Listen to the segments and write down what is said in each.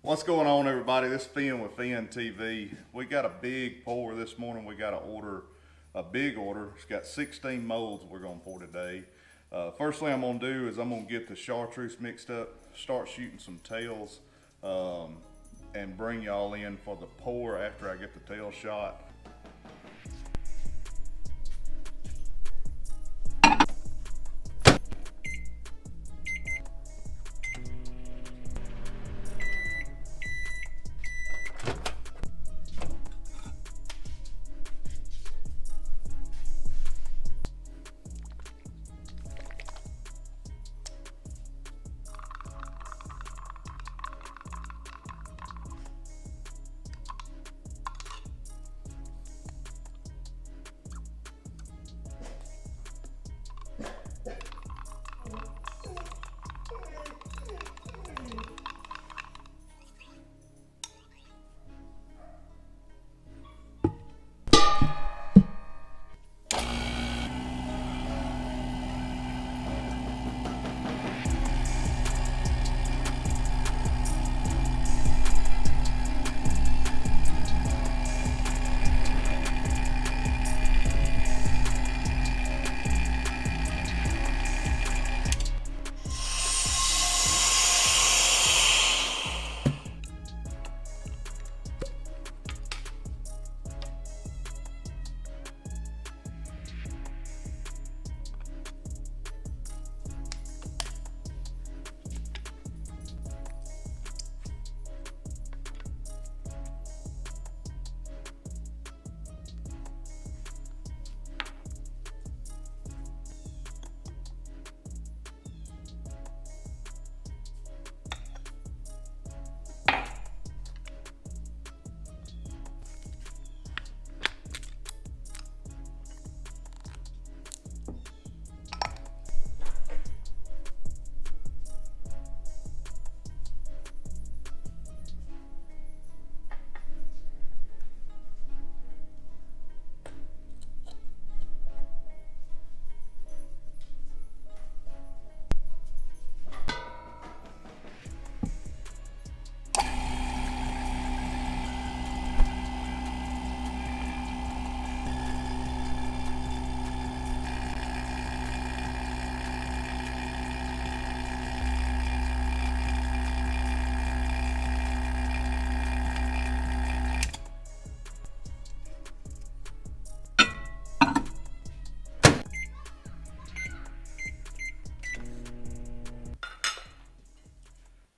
What's going on, everybody? This is Finn with Finn TV. We got a big pour this morning. We got to order a big order. It's got 16 molds we're going to pour today. First thing I'm going to do is I'm going to get the chartreuse mixed up, start shooting some tails, and bring y'all in for the pour after I get the tail shot.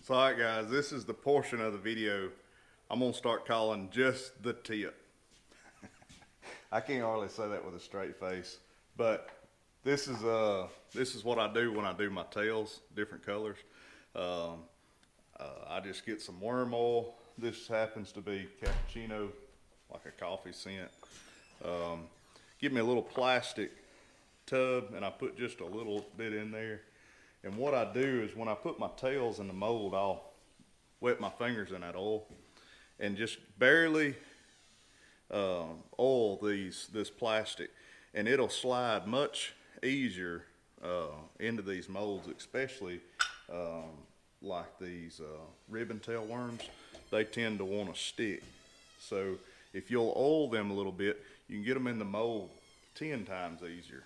So, alright guys, this is the portion of the video I'm going to start calling just the tip. I can't hardly say that with a straight face, but this is what I do when I do my tails, different colors. I just get some worm oil. This happens to be cappuccino, like a coffee scent. Give me a little plastic tub and I put just a little bit in there. And what I do is when I put my tails in the mold, I'll wet my fingers in that oil and just barely oil this plastic, and it'll slide much easier into these molds, especially like these ribbon tail worms. They tend to want to stick. So if you'll oil them a little bit, you can get them in the mold 10 times easier.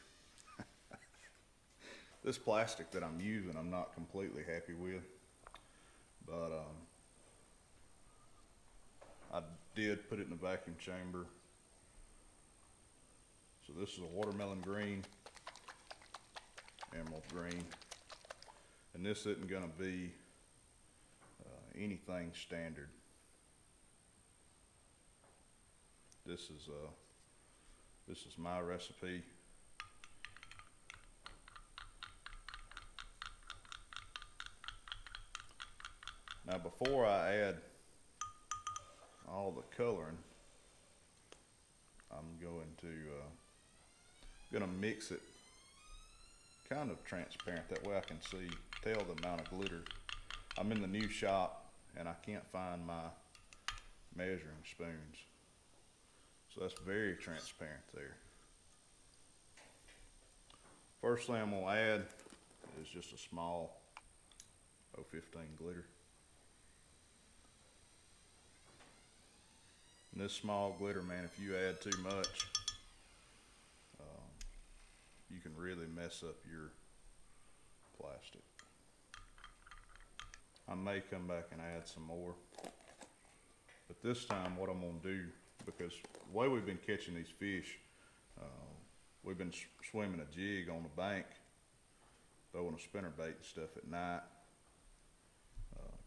This plastic that I'm using, I'm not completely happy with, but I did put it in the vacuum chamber. So this is a watermelon green, emerald green, and this isn't going to be anything standard. This is my recipe. Now before I add all the coloring, I'm gonna mix it kind of transparent. That way I can tell the amount of glitter. I'm in the new shop and I can't find my measuring spoons. So that's very transparent there. First thing I'm gonna add is just a small 015 glitter. And this small glitter, man, if you add too much, you can really mess up your plastic. I may come back and add some more, but this time what I'm gonna do, because the way we've been catching these fish, we've been swimming a jig on the bank, throwing a spinnerbait and stuff at night,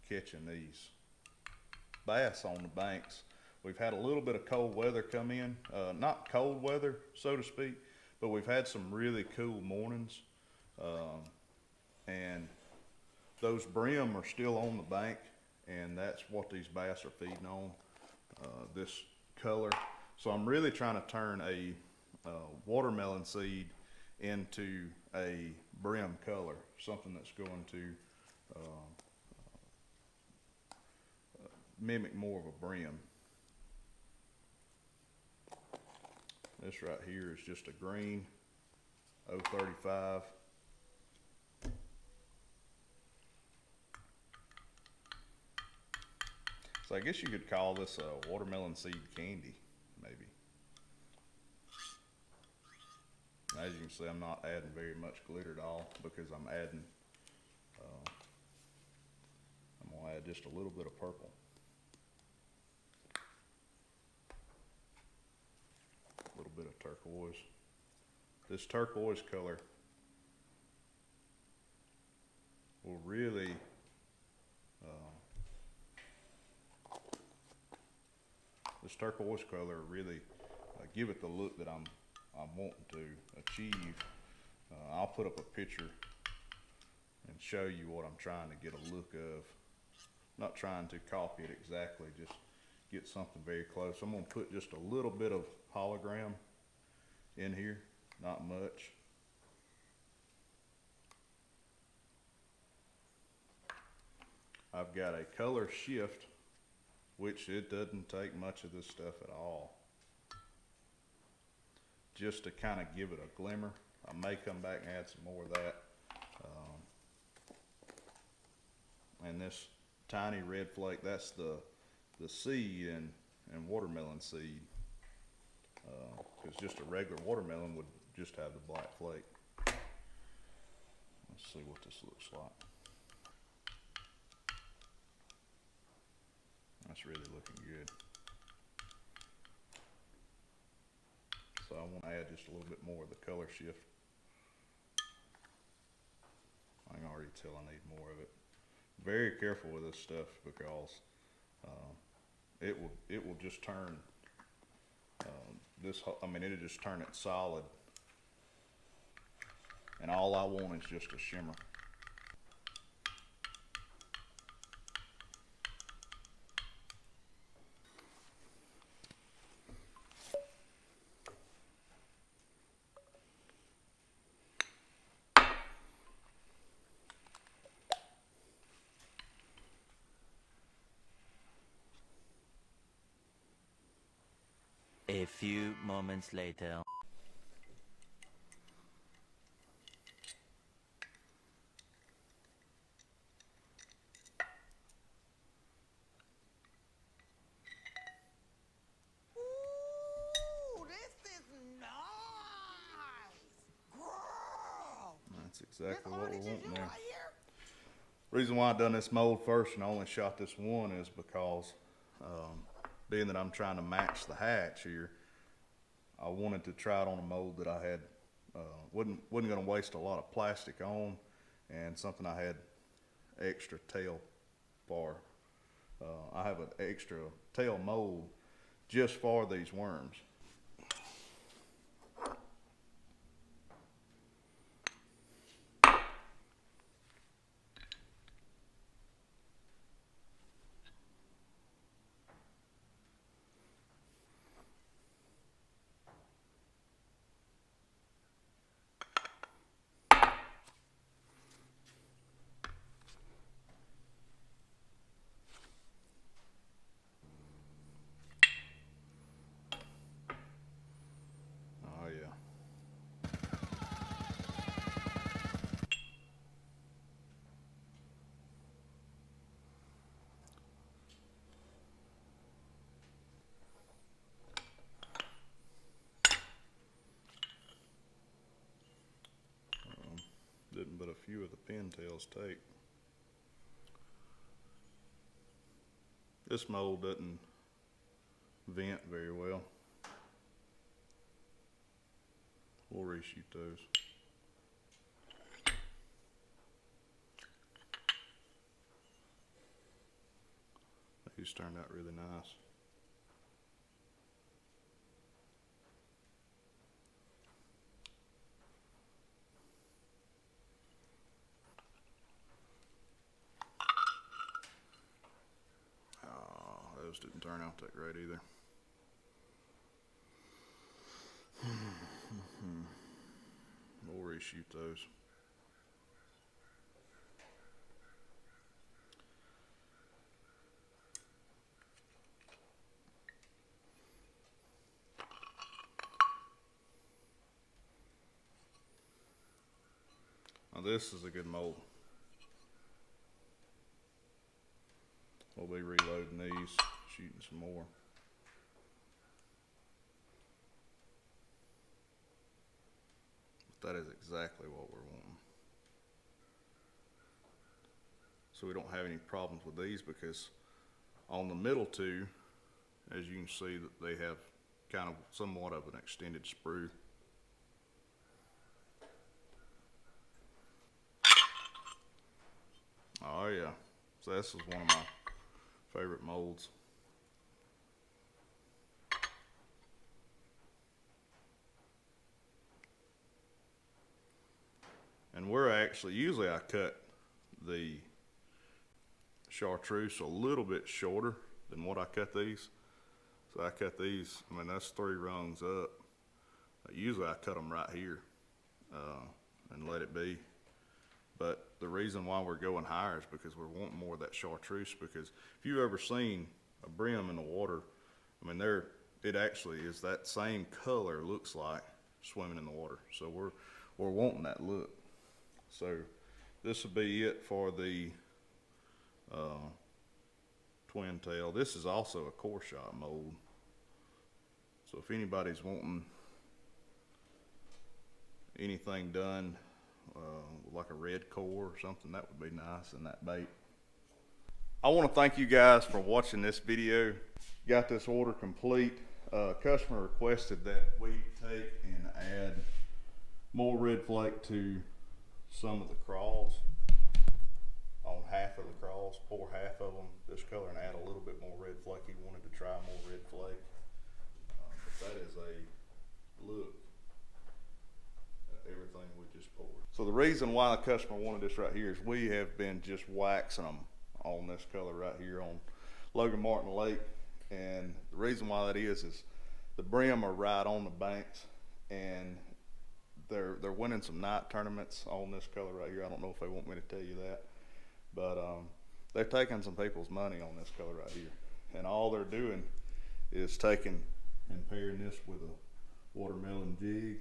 catching these bass on the banks. We've had a little bit of cold weather come in, not cold weather, so to speak, but we've had some really cool mornings, and those brim are still on the bank, and that's what these bass are feeding on, this color. So I'm really trying to turn a watermelon seed into a brim color, something that's going to mimic more of a brim. This right here is just a green 035. So I guess you could call this a watermelon seed candy, maybe. As you can see, I'm not adding very much glitter at all, because I'm adding, I'm gonna add just a little bit of purple. A little bit of turquoise. This turquoise color will really give it the look that I'm wanting to achieve. I'll put up a picture and show you what I'm trying to get a look of. Not trying to copy it exactly, just get something very close. I'm gonna put just a little bit of hologram in here, not much. I've got a color shift, which it doesn't take much of this stuff at all, just to kind of give it a glimmer. I may come back and add some more of that. And this tiny red flake, that's the seed and watermelon seed, because just a regular watermelon would just have the black flake. Let's see what this looks like. That's really looking good. So I want to add just a little bit more of the color shift. I can already tell I need more of it. Very careful with this stuff, because it will just turn it'll just turn it solid, and all I want is just a shimmer. A few moments later. Ooh, this is nice. Girl. That's exactly This what we orange want is you there. right here? Reason why I done this mold first and I only shot this one is because, being that I'm trying to match the hatch here, I wanted to try it on a mold that I had, wasn't gonna waste a lot of plastic on, and something I had extra tail for. I have an extra tail mold just for these worms. few of the pintails take. This mold doesn't vent very well. We'll reshoot those. These turned out really nice. Those didn't turn out that great either. We'll reshoot those. Now this is a good mold. We'll be reloading these, shooting some more. But that is exactly what we're wanting. So we don't have any problems with these, because on the middle two, as you can see, that they have kind of somewhat of an extended sprue. Oh yeah, so this is one of my favorite molds. And we're actually, usually I cut the chartreuse a little bit shorter than what I cut these. So I cut these, I mean, that's 3 rungs up. Usually I cut them right here and let it be. But the reason why we're going higher is because we're wanting more of that chartreuse, because if you've ever seen a brim in the water, I mean, it actually is that same color, looks like swimming in the water. So we're wanting that look. So this will be it for the twin tail. This is also a core shot mold. So if anybody's wanting anything done like a red core or something, that would be nice in that bait. I want to thank you guys for watching this video. Got this order complete. Customer requested that we take and add more red flake to some of the crawls. On half of the crawls, pour half of them this color and add a little bit more red flake. He wanted to try more red flake. But that is a look at everything we just poured. So the reason why the customer wanted this right here is we have been just waxing them on this color right here on Logan Martin Lake. And the reason why that is the brim are right on the banks, and they're winning some night tournaments on this color right here. I don't know if they want me to tell you that, but they're taking some people's money on this color right here. And all they're doing is taking and pairing this with a watermelon jig.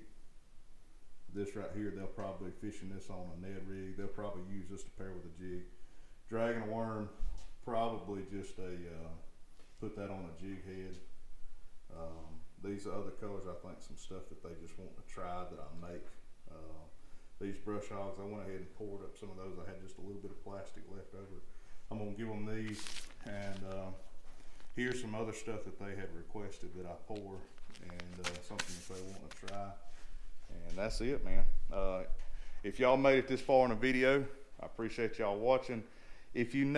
This right here, they'll probably fishing this on a Ned rig. They'll probably use this to pair with a jig. Dragging a worm, probably just put that on a jig head. These other colors, I think some stuff that they just want to try that I make. These brush hogs, I went ahead and poured up some of those. I had just a little bit of plastic left over. I'm gonna give them these, and here's some other stuff that they had requested that I pour, and something that they want to try. And that's it, man. If y'all made it this far in the video, I appreciate y'all watching. If you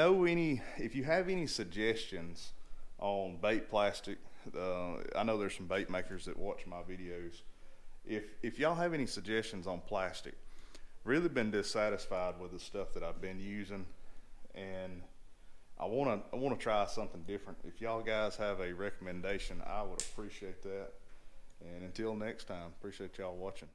have any suggestions on bait plastic, I know there's some bait makers that watch my videos. If y'all have any suggestions on plastic, really been dissatisfied with the stuff that I've been using, and I wanna try something different. If y'all guys have a recommendation, I would appreciate that. And until next time, appreciate y'all watching.